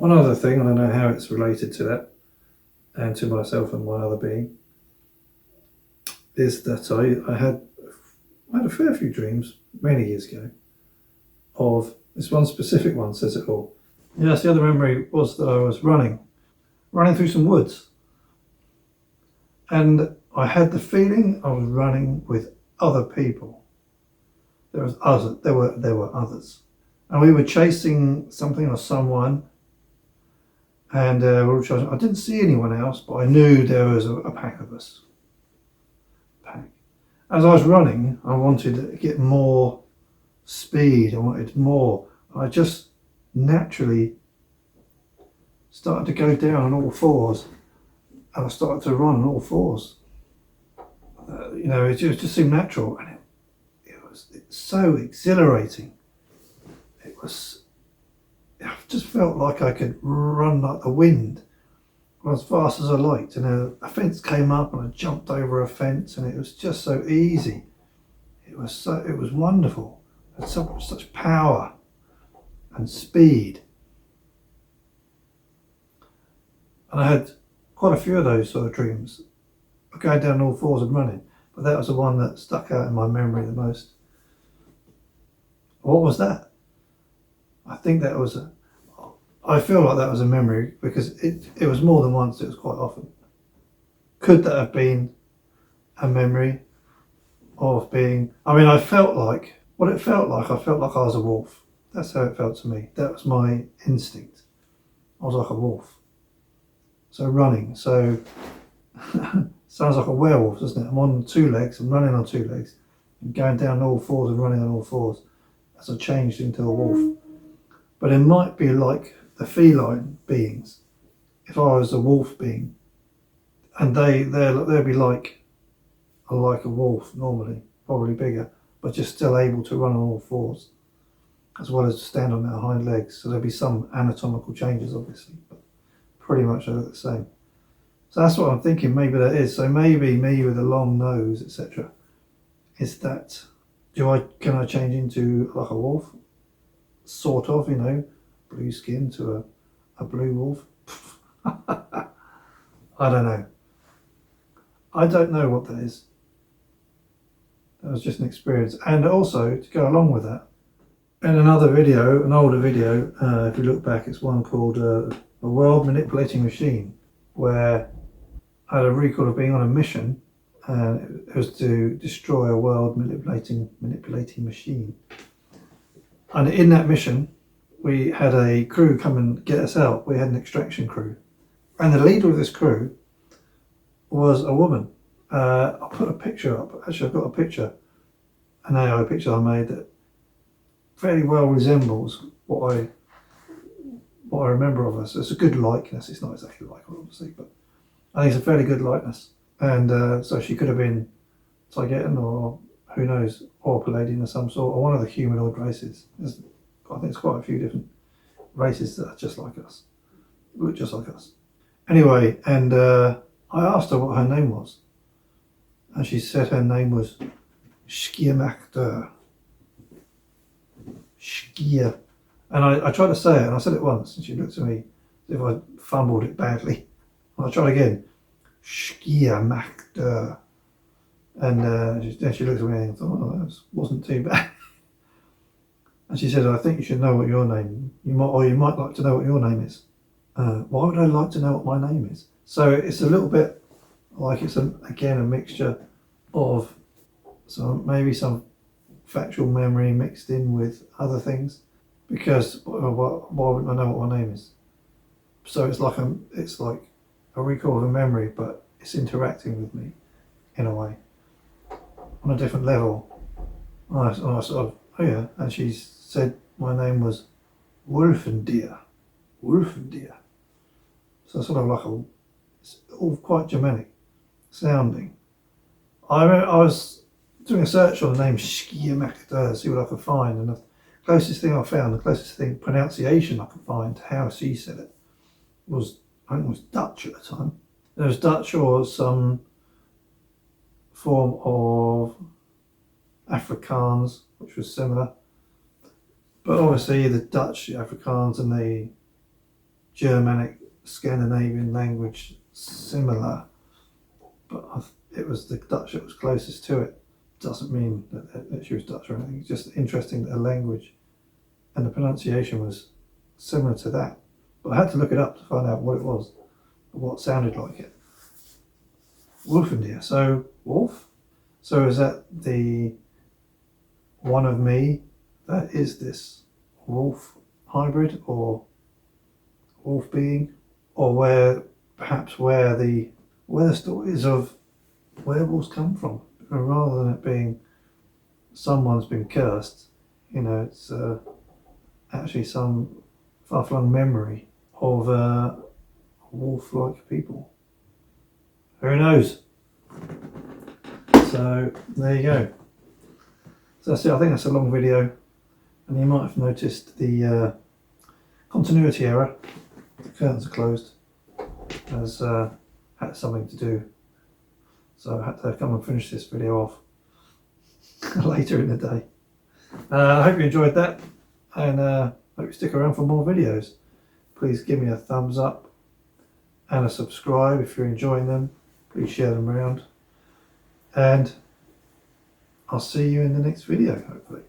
One other thing, and I know how it's related to that and to myself and my other being, is that I had a fair few dreams many years ago of this one specific one says it all. Yes, the other memory was that I was running through some woods, and I had the feeling I was running with other people. There were others, and we were chasing something or someone, and we were chasing. I didn't see anyone else, but I knew there was a pack of us. As I was running, I wanted to get more speed. I wanted more. I just naturally started to go down on all fours, and I started to run on all fours. It just seemed natural, and it's so exhilarating. I just felt like I could run like the wind, as fast as I liked. And a fence came up, and I jumped over a fence, and it was just so easy. It was wonderful. It had such power and speed. And I had quite a few of those sort of dreams, going down all fours and running. But that was the one that stuck out in my memory the most. What was that? I think that was I feel like that was a memory because it was more than once, it was quite often. Could that have been a memory of being, I felt like I was a wolf. That's how it felt to me. That was my instinct. I was like a wolf. So running, sounds like a werewolf, doesn't it? I'm on two legs, I'm running on two legs, and going down all fours and running on all fours as I changed into a wolf. But it might be like the feline beings, if I was a wolf being, and they'd be like a wolf normally, probably bigger, but just still able to run on all fours, as well as stand on their hind legs. So there'd be some anatomical changes, obviously, but pretty much they look the same. So that's what I'm thinking. Maybe that is. So maybe me with a long nose, etc. Is that? Can I change into like a wolf? Sort of, blue skin to a blue wolf. I don't know. I don't know what that is. That was just an experience. And also, to go along with that, in another video, an older video, if you look back, it's one called A World Manipulating Machine, where I had a recall of being on a mission, and it was to destroy a world manipulating machine. And in that mission, we had a crew come and get us out. We had an extraction crew. And the leader of this crew was a woman. I'll put a picture up. Actually, I've got a picture, an AI picture I made that fairly well resembles what I remember of us. It's a good likeness. It's not exactly like her, obviously, but I think it's a fairly good likeness. And so she could have been Taygetan, or who knows, or Pleiadian of some sort, or one of the humanoid races. I think there's quite a few different races that are just like us, look just like us. Anyway, and I asked her what her name was, and she said her name was Shkia. Shkia. And I tried to say it, and I said it once, and she looked at me as if I fumbled it badly. And I tried again, Shkia. And then she looked at me and thought, oh, that wasn't too bad. And she said, I think you should know what your name, you might like to know what your name is. Why would I like to know what my name is? So it's a little bit like it's again a mixture of maybe some factual memory mixed in with other things, because why wouldn't I know what my name is? So it's like a recall of a memory, but it's interacting with me in a way on a different level. And I sort of, oh yeah, and she said my name was Wolfendeer. So sort of like it's all quite Germanic sounding. I was doing a search on the name Shkia to see what I could find, and the closest thing I found, the closest pronunciation I could find to how she said it was, I think it was Dutch at the time. There was Dutch or some form of Afrikaans, which was similar. But obviously the Dutch, the Afrikaans, and the Germanic, Scandinavian language similar, but it was the Dutch that was closest to it. Doesn't mean that she was Dutch or anything. It's just interesting that her language and the pronunciation was similar to that. But I had to look it up to find out what it was, what sounded like it. Wolfendeer. So wolf. So is that the one of me that is this wolf hybrid or wolf being, or where the stories of werewolves come from, rather than it being someone's been cursed, it's actually some far-flung memory of wolf-like people. Who knows? So there you go. So that's it. I think that's a long video, and you might have noticed the continuity error. The curtains are closed. Has had something to do, so I had to come and finish this video off later in the day. I hope you enjoyed that, and hope you stick around for more videos. Please give me a thumbs up and a subscribe if you're enjoying them. Please share them around, and I'll see you in the next video, hopefully.